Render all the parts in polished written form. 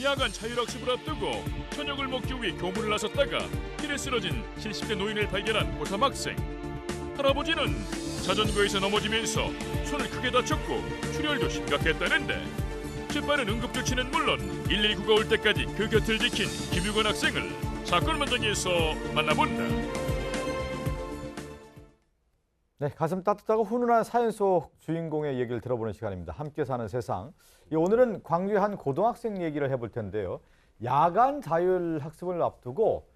야간 자율학습을 앞두고 저녁을 먹기 위해 교문을 나섰다가 길에 쓰러진 70대 노인을 발견한 고3 학생. 할아버지는 자전거에서 넘어지면서 손을 크게 다쳤고 출혈도 심각했다는데 재빠른 응급조치는 물론 119가 올 때까지 그 곁을 지킨 김유건 학생을 사건 현장에서 만나본다. 네, 가슴 따뜻하고 훈훈한 사연 속 주인공의 얘기를 들어보는 시간입니다. 함께 사는 세상. 오늘은 광주의 한 고등학생 얘기를 해볼 텐데요. 야간 자율학습을 앞두고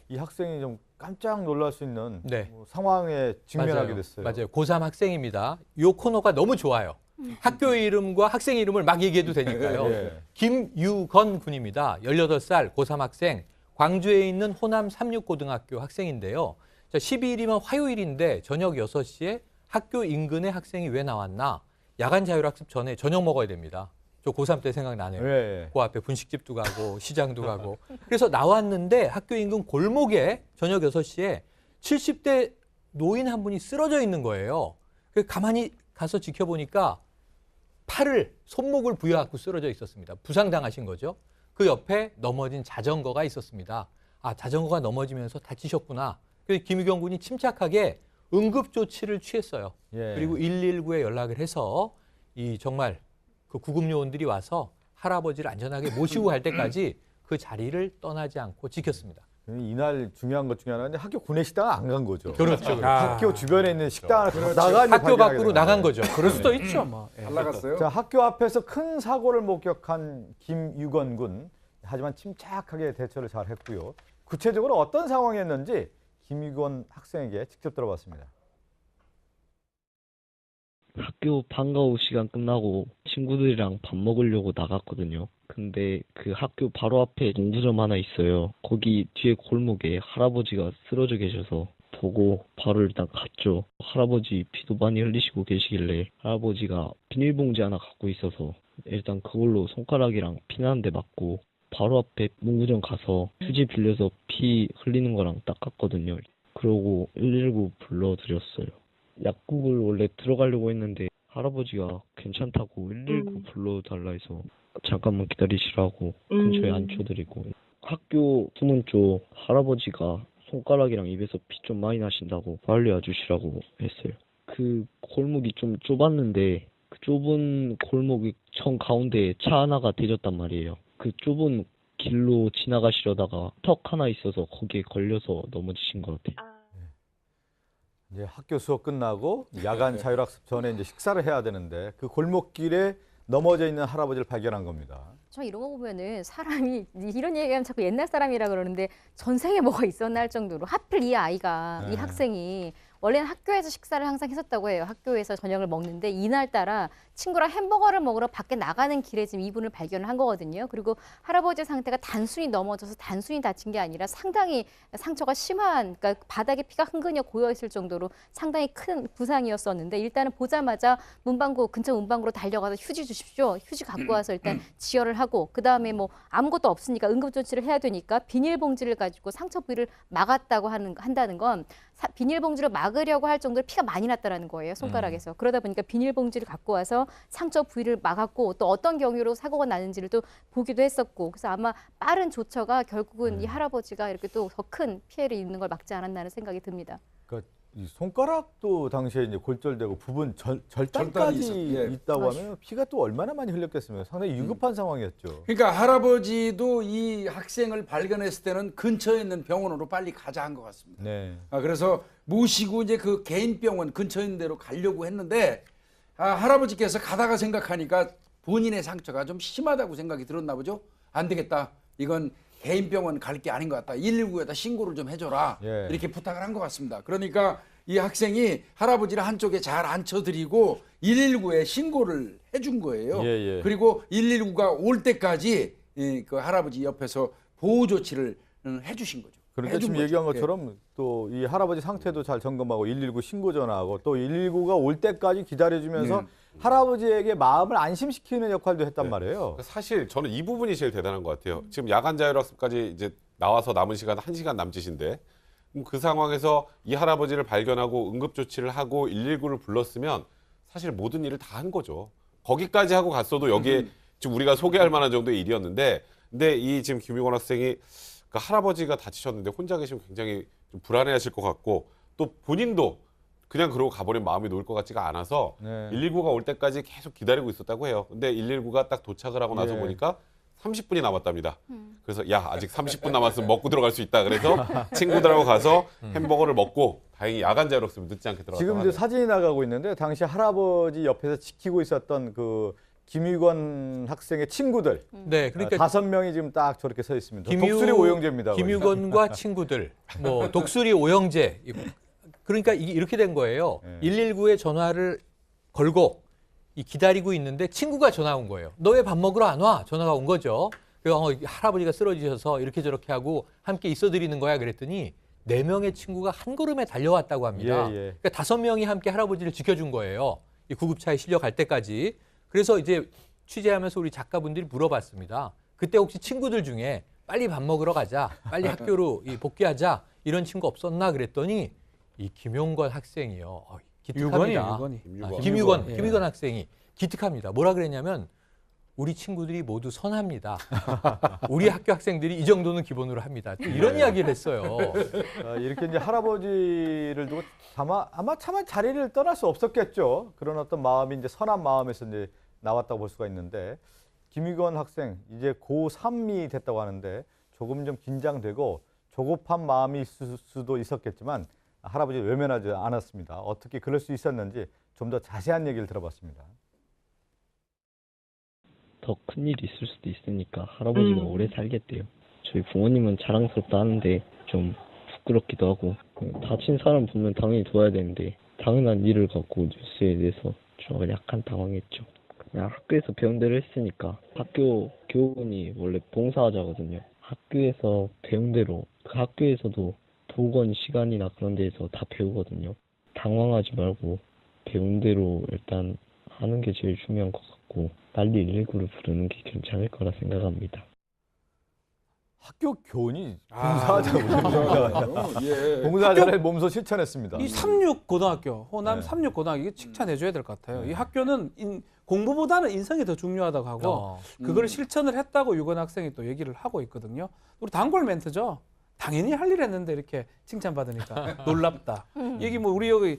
이 학생이 좀 깜짝 놀랄 수 있는 상황에 직면하게 됐어요. 맞아요. 고3 학생입니다. 이 코너가 너무 좋아요. 학교 이름과 학생 이름을 막 얘기해도 되니까요. 네. 김유건 군입니다. 18살 고3 학생, 광주에 있는 호남 36고등학교 학생인데요. 12일이면 화요일인데 저녁 6시에 학교 인근에 학생이 왜 나왔나? 야간 자율학습 전에 저녁 먹어야 됩니다. 저 고3 때 생각나네요. 네. 그 앞에 분식집도 가고 시장도 가고. 그래서 나왔는데 학교 인근 골목에 저녁 6시에 70대 노인 한 분이 쓰러져 있는 거예요. 그래서 가만히 가서 지켜보니까 손목을 부여잡고 쓰러져 있었습니다. 부상당하신 거죠. 그 옆에 넘어진 자전거가 있었습니다. 아, 자전거가 넘어지면서 다치셨구나. 그래서 김유경 군이 침착하게 응급조치를 취했어요. 예. 그리고 119에 연락을 해서 정말 그 구급요원들이 와서 할아버지를 안전하게 모시고 갈 때까지 그 자리를 떠나지 않고 지켰습니다. 이날 중요한 것 중에 하나는 학교 구내식당을 안 간 거죠. 그렇죠. 학교 주변에 있는 식당을 나가 학교 밖으로 나간 거죠. 그럴 수도 있죠. 뭐. 잘 나갔어요? 자, 학교 앞에서 큰 사고를 목격한 김유건 군. 하지만 침착하게 대처를 잘 했고요. 구체적으로 어떤 상황이었는지 김유건 학생에게 직접 들어봤습니다. 학교 방과후 시간 끝나고 친구들이랑 밥 먹으려고 나갔거든요. 근데 그 학교 바로 앞에 농구점 하나 있어요. 거기 뒤에 골목에 할아버지가 쓰러져 계셔서 보고 바로 일단 갔죠. 할아버지 피도 많이 흘리시고 계시길래 할아버지가 비닐봉지 하나 갖고 있어서 일단 그걸로 손가락이랑 피나는 데 맞고 바로 앞에 농구점 가서 휴지 빌려서 피 흘리는 거랑 닦았거든요. 그러고 119 불러드렸어요. 약국을 원래 들어가려고 했는데 할아버지가 괜찮다고 119 불러달라 해서 잠깐만 기다리시라고 근처에 앉혀드리고, 학교 후문 쪽 할아버지가 손가락이랑 입에서 피 좀 많이 나신다고 빨리 와주시라고 했어요. 그 골목이 좀 좁았는데 그 좁은 골목이 정 가운데에 차 하나가 대졌단 말이에요. 그 좁은 길로 지나가시려다가 턱 하나 있어서 거기에 걸려서 넘어지신 것 같아요. 이제 학교 수업 끝나고 야간 자율학습 전에 이제 식사를 해야 되는데 그 골목길에 넘어져 있는 할아버지를 발견한 겁니다. 저 이런 거 보면은 사람이 이런 얘기하면 자꾸 옛날 사람이라 그러는데 전생에 뭐가 있었나 할 정도로 하필 이 아이가 이 학생이 원래는 학교에서 식사를 항상 했었다고 해요. 학교에서 저녁을 먹는데 이날따라 친구랑 햄버거를 먹으러 밖에 나가는 길에 지금 이분을 발견을 한 거거든요. 그리고 할아버지 상태가 단순히 넘어져서 단순히 다친 게 아니라 상당히 상처가 심한, 그러니까 바닥에 피가 흥건히 고여 있을 정도로 상당히 큰 부상이었었는데 일단은 보자마자 근처 문방구로 달려가서 휴지 주십시오. 휴지 갖고 와서 일단 지혈을 하고 그다음에 뭐 아무것도 없으니까 응급조치를 해야 되니까 비닐봉지를 가지고 상처 부위를 막았다고 한다는 건 비닐봉지로 막으려고 할 정도로 피가 많이 났다는 거예요, 손가락에서. 그러다 보니까 비닐봉지를 갖고 와서 상처 부위를 막았고 또 어떤 경위로 사고가 나는지를 또 보기도 했었고, 그래서 아마 빠른 조처가 결국은 이 할아버지가 이렇게 또 더 큰 피해를 입는 걸 막지 않았나 하는 생각이 듭니다. 그러니까 이 손가락도 당시에 이제 골절되고 부분 절단까지 있다고 하면 피가 또 얼마나 많이 흘렸겠습니까? 상당히 위급한 상황이었죠. 그러니까 할아버지도 이 학생을 발견했을 때는 근처에 있는 병원으로 빨리 가자 한 것 같습니다. 네. 그래서 모시고 이제 그 개인 병원 근처에 있는 데로 가려고 했는데 할아버지께서 가다가 생각하니까 본인의 상처가 좀 심하다고 생각이 들었나 보죠. 안 되겠다. 이건 개인 병원 갈 게 아닌 것 같다. 119에다 신고를 좀 해줘라. 예. 이렇게 부탁을 한 것 같습니다. 그러니까 이 학생이 할아버지를 한쪽에 잘 앉혀드리고 119에 신고를 해준 거예요. 예. 그리고 119가 올 때까지 그 할아버지 옆에서 보호 조치를 해주신 거죠. 그러니까 지금 얘기한 것처럼 또 이 할아버지 상태도 잘 점검하고 119 신고 전화하고 또 119가 올 때까지 기다려주면서 할아버지에게 마음을 안심시키는 역할도 했단 말이에요. 사실 저는 이 부분이 제일 대단한 것 같아요. 지금 야간 자율학습까지 이제 나와서 남은 시간 1시간 남짓인데 그 상황에서 이 할아버지를 발견하고 응급조치를 하고 119를 불렀으면 사실 모든 일을 다 한 거죠. 거기까지 하고 갔어도 여기에 지금 우리가 소개할 만한 정도의 일이었는데, 근데 이 지금 김유건 학생이 그 할아버지가 다치셨는데 혼자 계시면 굉장히 좀 불안해하실 것 같고, 또 본인도 그냥 그러고 가버린 마음이 놓을 것 같지가 않아서 네. 119가 올 때까지 계속 기다리고 있었다고 해요. 근데 119가 딱 도착을 하고 나서 예. 보니까 30분이 남았답니다. 그래서 야, 아직 30분 남았으면 먹고 들어갈 수 있다. 그래서 친구들하고 가서 햄버거를 먹고 다행히 야간 자율학습을 늦지 않게 들어갔다. 지금 이제 사진이 나가고 있는데 당시 할아버지 옆에서 지키고 있었던 그 김유건 학생의 친구들 네, 그러니까 5명이 지금 딱 저렇게 서 있습니다. 독수리 오영재입니다. 거기. 김유건과 친구들, 뭐 독수리 오영재. 그러니까 이게 이렇게 된 거예요. 네. 119에 전화를 걸고 기다리고 있는데 친구가 전화 온 거예요. 너 왜 밥 먹으러 안 와? 전화가 온 거죠. 그래서 할아버지가 쓰러지셔서 이렇게 저렇게 하고 함께 있어 드리는 거야. 그랬더니 4명의 친구가 한 걸음에 달려왔다고 합니다. 예, 예. 그러니까 5명이 함께 할아버지를 지켜준 거예요. 이 구급차에 실려갈 때까지. 그래서 이제 취재하면서 우리 작가분들이 물어봤습니다. 그때 혹시 친구들 중에 빨리 밥 먹으러 가자, 빨리 학교로 복귀하자 이런 친구 없었나 그랬더니 이 김용건 학생이요. 기특합니다. 김유건 학생이 기특합니다. 뭐라 그랬냐면 우리 친구들이 모두 선합니다. 우리 학교 학생들이 이 정도는 기본으로 합니다. 또 이런 이야기를 했어요. 이렇게 이제 할아버지를 두고 아마 차마 자리를 떠날 수 없었겠죠. 그런 어떤 마음이 이제 선한 마음에서 이제 나왔다고 볼 수가 있는데 김유건 학생 이제 고3이 됐다고 하는데 조금 좀 긴장되고 조급한 마음이 있을 수도 있었겠지만 할아버지를 외면하지 않았습니다. 어떻게 그럴 수 있었는지 좀 더 자세한 얘기를 들어봤습니다. 더 큰 일이 있을 수도 있으니까 할아버지가 오래 살겠대요. 저희 부모님은 자랑스럽다 하는데 좀 부끄럽기도 하고 다친 사람 보면 당연히 도와야 되는데 당연한 일을 갖고 뉴스에 대해서 좀 약간 당황했죠. 그냥 학교에서 배운 대로 했으니까 학교 교원이 원래 봉사하자거든요. 학교에서 배운 대로 그 학교에서도 보건 시간이나 그런 데에서 다 배우거든요. 당황하지 말고 배운 대로 일단 하는 게 제일 중요한 것 같고 빨리 119를 부르는 게 괜찮을 거라 생각합니다. 학교 교원이 봉사하자고 예. 봉사자를 몸소 실천했습니다. 이 36고등학교, 호남 네. 36고등학교 이게 칭찬해줘야 될 것 같아요. 이 학교는 공부보다는 인성이 더 중요하다고 하고 그걸 실천을 했다고 유건 학생이 또 얘기를 하고 있거든요. 우리 단골 멘트죠. 당연히 할 일 했는데 이렇게 칭찬받으니까 놀랍다. 여기 뭐 우리 여기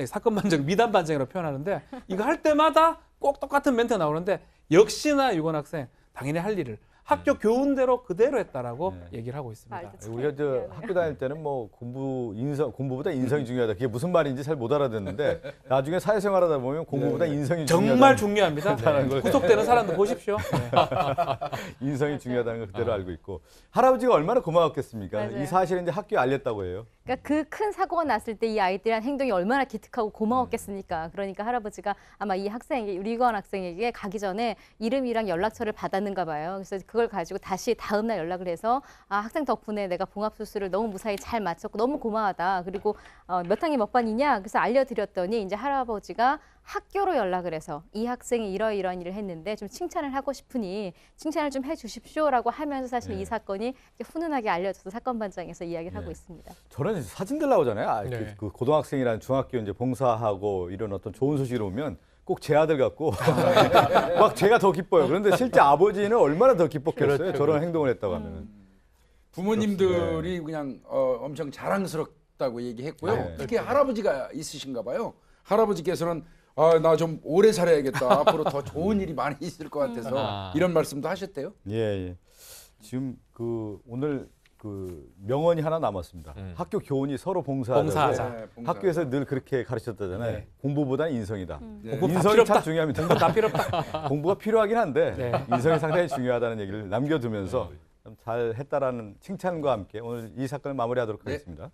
사건 반장 미담 반장이라고 표현하는데 이거 할 때마다 꼭 똑같은 멘트 나오는데 역시나 유건 학생 당연히 할 일을 학교 교훈대로 그대로 했다라고 얘기를 하고 있습니다. 우리가 저 학교 다닐 때는 뭐 공부보다 인성이 중요하다. 그게 무슨 말인지 잘 못 알아듣는데 나중에 사회생활하다 보면 공부보다 인성이 정말 중요하다. 중요합니다. 구속되는 사람도 보십시오. 인성이 중요하다는 걸 그대로 알고 있고 할아버지가 얼마나 고마웠겠습니까? 맞아요. 이 사실을 이제 학교에 알렸다고 해요. 그러니까 그 큰 사고가 났을 때 이 아이들이 한 행동이 얼마나 기특하고 고마웠겠습니까? 그러니까 할아버지가 아마 이 학생에게 우리 유건 학생에게 가기 전에 이름이랑 연락처를 받았는가 봐요. 그래서 그걸 가지고 다시 다음 날 연락을 해서 학생 덕분에 내가 봉합수술을 너무 무사히 잘 마쳤고 너무 고마하다. 그리고 몇 학년 몇 반이냐? 그래서 알려드렸더니 이제 할아버지가 학교로 연락을 해서 이 학생이 이러이러한 일을 했는데 좀 칭찬을 하고 싶으니 칭찬을 좀 해주십시오라고 하면서 사실 이 사건이 훈훈하게 알려져서 사건 반장에서 이야기를 하고 있습니다. 저는 사진들 나오잖아요. 네. 그 고등학생이라는 중학교 이제 봉사하고 이런 어떤 좋은 소식을 오면 꼭 제 아들 같고 막 제가 더 기뻐요. 그런데 실제 아버지는 얼마나 더 기뻤겠어요. 그렇죠. 저런 행동을 했다고 하면은. 부모님들이 그냥 엄청 자랑스럽다고 얘기했고요. 네. 특히 할아버지가 있으신가 봐요. 할아버지께서는 나 좀 오래 살아야겠다. 앞으로 더 좋은 일이 많이 있을 것 같아서 이런 말씀도 하셨대요. 예. 지금 오늘 명언이 하나 남았습니다. 학교 교원이 서로 봉사하자. 봉사하자. 네, 봉사. 학교에서 늘 그렇게 가르쳤다잖아요. 네. 공부보다는 인성이다. 공부 다 인성이 필요 참 없다. 중요합니다. 공부 다 필요 없다. 공부가 필요하긴 한데 네. 인성이 상당히 중요하다는 얘기를 남겨두면서 좀 잘 했다라는 칭찬과 함께 오늘 이 사건을 마무리하도록 하겠습니다.